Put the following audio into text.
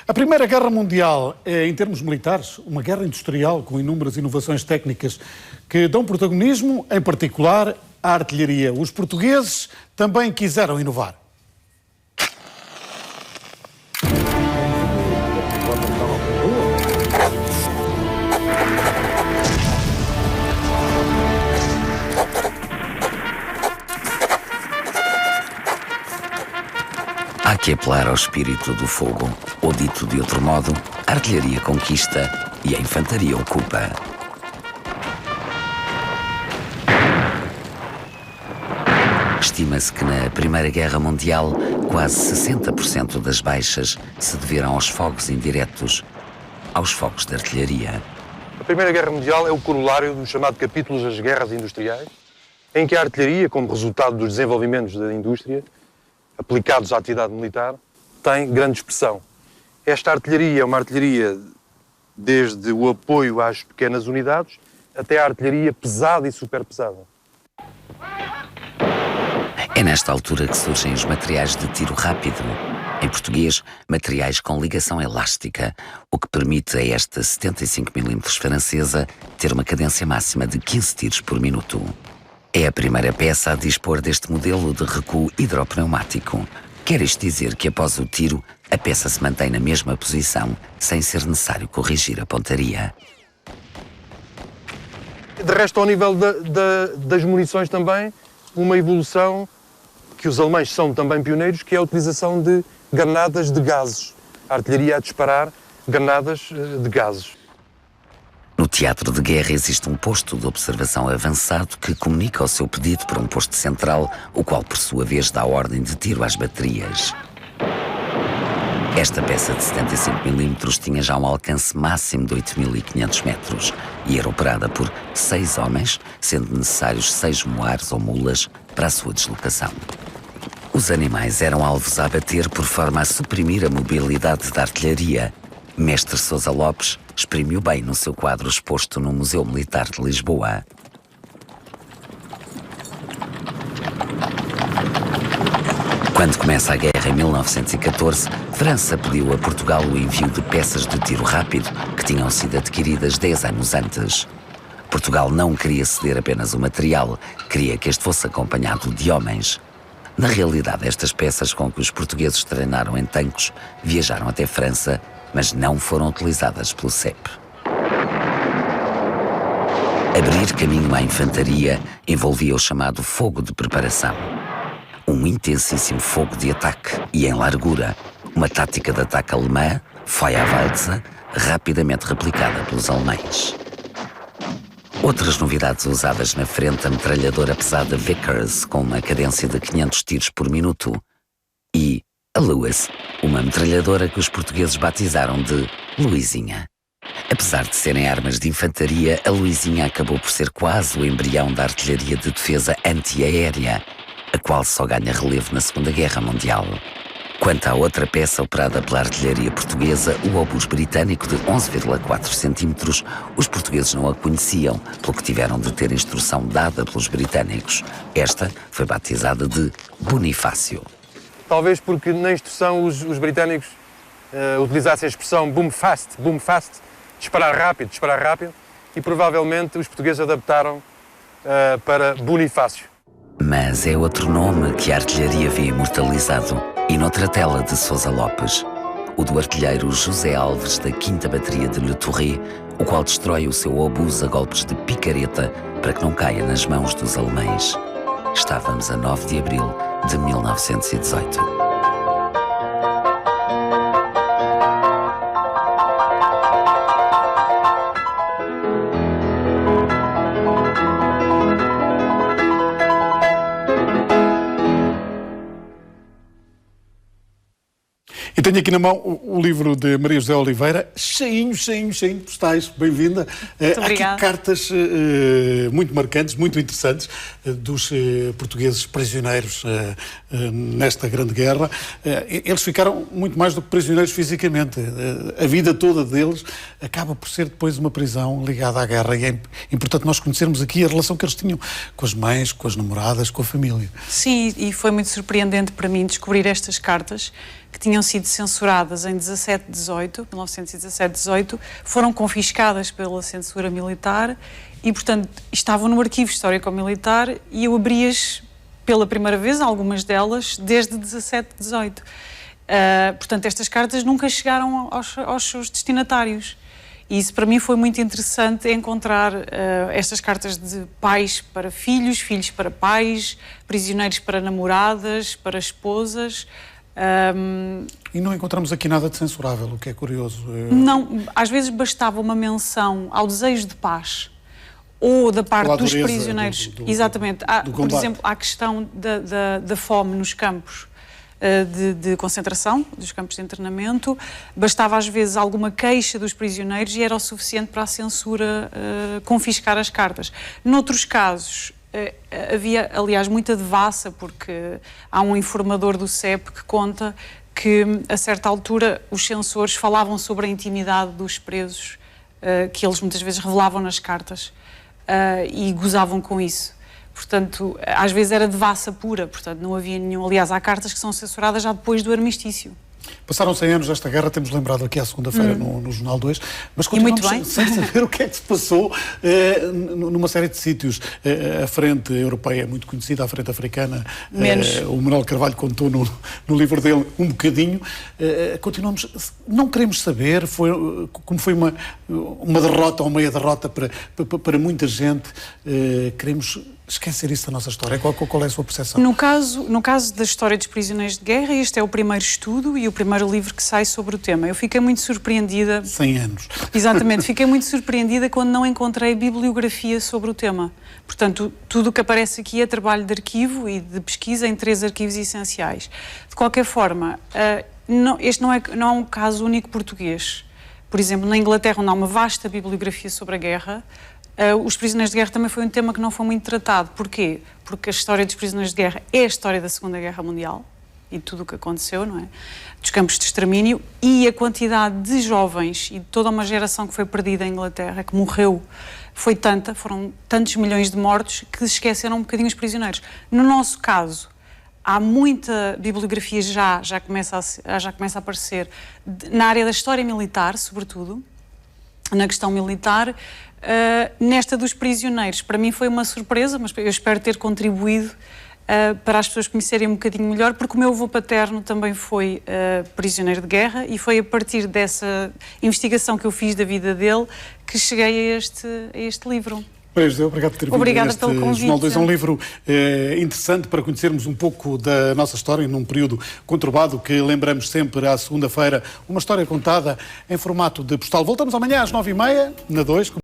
A Primeira Guerra Mundial é, em termos militares, uma guerra industrial com inúmeras inovações técnicas que dão protagonismo, em particular, à artilharia. Os portugueses também quiseram inovar. Há que apelar ao espírito do fogo, ou dito de outro modo, a artilharia conquista e a infantaria ocupa. Estima-se que na Primeira Guerra Mundial quase 60% das baixas se deveram aos fogos indiretos, aos fogos de artilharia. A Primeira Guerra Mundial é o corolário do chamado capítulo das guerras industriais, em que a artilharia, como resultado dos desenvolvimentos da indústria, aplicados à atividade militar, tem grande expressão. Esta artilharia é uma artilharia desde o apoio às pequenas unidades até a artilharia pesada e superpesada. É nesta altura que surgem os materiais de tiro rápido, em português, materiais com ligação elástica, o que permite a esta 75mm francesa ter uma cadência máxima de 15 tiros por minuto. É a primeira peça a dispor deste modelo de recuo hidropneumático. Quer isto dizer que após o tiro, a peça se mantém na mesma posição, sem ser necessário corrigir a pontaria. De resto, ao nível das munições também, uma evolução que os alemães são também pioneiros, que é a utilização de granadas de gases. A artilharia a disparar granadas de gases. No teatro de guerra existe um posto de observação avançado que comunica o seu pedido para um posto central, o qual, por sua vez, dá ordem de tiro às baterias. Esta peça de 75mm tinha já um alcance máximo de 8.500 metros e era operada por 6 homens, sendo necessários 6 moares ou mulas para a sua deslocação. Os animais eram alvos a abater por forma a suprimir a mobilidade da artilharia. Mestre Sousa Lopes exprimiu bem no seu quadro exposto no Museu Militar de Lisboa. Quando começa a guerra em 1914, França pediu a Portugal o envio de peças de tiro rápido que tinham sido adquiridas 10 anos antes. Portugal não queria ceder apenas o material, queria que este fosse acompanhado de homens. Na realidade, estas peças com que os portugueses treinaram em tanques viajaram até França, mas não foram utilizadas pelo CEP. Abrir caminho à infantaria envolvia o chamado fogo de preparação. Um intensíssimo fogo de ataque e em largura, uma tática de ataque alemã, Feuerwalze, rapidamente replicada pelos alemães. Outras novidades usadas na frente, a metralhadora pesada Vickers com uma cadência de 500 tiros por minuto e a Lewis, uma metralhadora que os portugueses batizaram de Luizinha. Apesar de serem armas de infantaria, a Luizinha acabou por ser quase o embrião da artilharia de defesa antiaérea, a qual só ganha relevo na Segunda Guerra Mundial. Quanto à outra peça operada pela artilharia portuguesa, o obus britânico de 11,4 cm, os portugueses não a conheciam, pelo que tiveram de ter instrução dada pelos britânicos. Esta foi batizada de Bonifácio. Talvez porque na instrução os britânicos utilizassem a expressão boom fast, disparar rápido, e provavelmente os portugueses adaptaram para Bonifácio. Mas é outro nome que a artilharia vê imortalizado, e noutra tela de Sousa Lopes, o do artilheiro José Alves da 5ª Bateria de Le Touret, o qual destrói o seu obus a golpes de picareta para que não caia nas mãos dos alemães. Estávamos a 9 de abril de 1918. E tenho aqui na mão o livro de Maria José Oliveira, cheinho de postais. Bem-vinda. Há aqui cartas muito marcantes, muito interessantes, dos portugueses prisioneiros nesta grande guerra. Eles ficaram muito mais do que prisioneiros fisicamente. A vida toda deles acaba por ser depois uma prisão ligada à guerra. E é importante nós conhecermos aqui a relação que eles tinham com as mães, com as namoradas, com a família. Sim, e foi muito surpreendente para mim descobrir estas cartas. que tinham sido censuradas em 1917-18, foram confiscadas pela censura militar e, portanto, estavam no arquivo histórico-militar e eu abri-as pela primeira vez, algumas delas, desde 17-18. Portanto, estas cartas nunca chegaram aos seus destinatários. E isso para mim foi muito interessante, encontrar estas cartas de pais para filhos, filhos para pais, prisioneiros para namoradas, para esposas. E não encontramos aqui nada de censurável, o que é curioso. Não, às vezes bastava uma menção ao desejo de paz ou da parte dos prisioneiros. Exatamente. Por exemplo, à questão da fome nos campos de concentração, dos campos de internamento, bastava às vezes alguma queixa dos prisioneiros e era o suficiente para a censura confiscar as cartas. Noutros casos, havia, aliás, muita devassa, porque há um informador do CEP que conta que, a certa altura, os censores falavam sobre a intimidade dos presos, que eles muitas vezes revelavam nas cartas, e gozavam com isso. Portanto, às vezes era devassa pura, portanto, não havia nenhum... Aliás, há cartas que são censuradas já depois do armistício. Passaram 100 anos desta guerra, temos lembrado aqui à segunda-feira no Jornal 2, mas continuamos sem saber o que é que se passou numa série de sítios. A frente europeia é muito conhecida, a frente africana, o Manuel Carvalho contou no livro dele um bocadinho. Continuamos, não queremos saber como foi uma derrota ou meia derrota para muita gente. Queremos esquecer isso da nossa história. Qual é a sua percepção? No caso da história dos prisioneiros de guerra, este é o primeiro estudo e o primeiro livro que sai sobre o tema. Eu fiquei muito surpreendida... 100 anos. Exatamente. Fiquei muito surpreendida quando não encontrei bibliografia sobre o tema. Portanto, tudo o que aparece aqui é trabalho de arquivo e de pesquisa em 3 arquivos essenciais. De qualquer forma, este não é um caso único português. Por exemplo, na Inglaterra, onde há uma vasta bibliografia sobre a guerra, os prisioneiros de guerra também foi um tema que não foi muito tratado. Porquê? Porque a história dos prisioneiros de guerra é a história da Segunda Guerra Mundial e tudo o que aconteceu, não é? Dos campos de extermínio, e a quantidade de jovens e de toda uma geração que foi perdida em Inglaterra, que morreu, foi tanta, foram tantos milhões de mortos que se esqueceram um bocadinho os prisioneiros. No nosso caso, há muita bibliografia já começa a aparecer na área da história militar, sobretudo, na questão militar. Nesta dos prisioneiros, para mim foi uma surpresa, mas eu espero ter contribuído para as pessoas conhecerem um bocadinho melhor, porque o meu avô paterno também foi prisioneiro de guerra e foi a partir dessa investigação que eu fiz da vida dele que cheguei a este livro. Obrigado por ter vindo. Obrigada pelo convite. Jornal 2 é um livro interessante para conhecermos um pouco da nossa história num período conturbado que lembramos sempre à segunda-feira, uma história contada em formato de postal. Voltamos amanhã às 9h30 na 2.